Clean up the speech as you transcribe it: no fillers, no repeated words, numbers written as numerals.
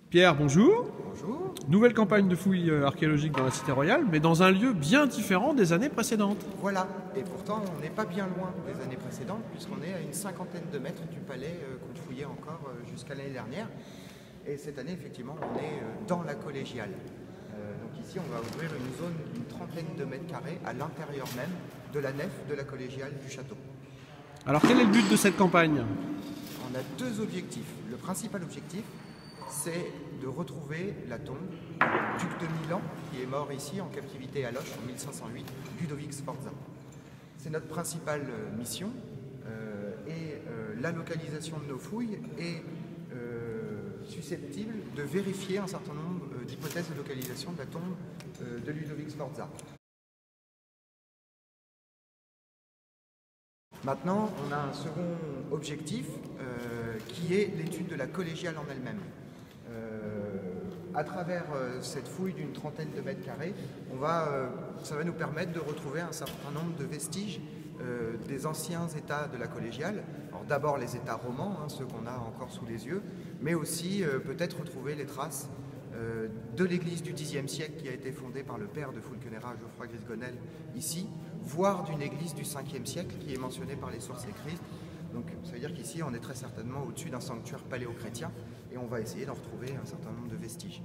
Pierre, bonjour. Bonjour. Nouvelle campagne de fouilles archéologiques dans la Cité Royale, mais dans un lieu bien différent des années précédentes. Voilà, et pourtant on n'est pas bien loin des années précédentes puisqu'on est à une cinquantaine de mètres du palais qu'on fouillait encore jusqu'à l'année dernière. Et cette année effectivement on est dans la collégiale. Donc ici on va ouvrir une zone d'une trentaine de mètres carrés à l'intérieur même de la nef de la collégiale du château. Alors quel est le but de cette campagne? On a deux objectifs. Le principal objectif, c'est de retrouver la tombe du duc de Milan, qui est mort ici en captivité à Loches en 1508, Ludovic Sforza. C'est notre principale mission et la localisation de nos fouilles est susceptible de vérifier un certain nombre d'hypothèses de localisation de la tombe de Ludovic Sforza. Maintenant, on a un second objectif qui est l'étude de la collégiale en elle-même. À travers cette fouille d'une trentaine de mètres carrés, ça va nous permettre de retrouver un certain nombre de vestiges des anciens états de la collégiale. Alors d'abord les états romans, ceux qu'on a encore sous les yeux, mais aussi peut-être retrouver les traces de l'église du Xe siècle qui a été fondée par le père de Fulquenera, Geoffroy Grisgonel, ici, voire d'une église du 5e siècle qui est mentionnée par les sources écrites. Donc ça veut dire qu'ici on est très certainement au-dessus d'un sanctuaire paléochrétien et on va essayer d'en retrouver un certain nombre de vestiges.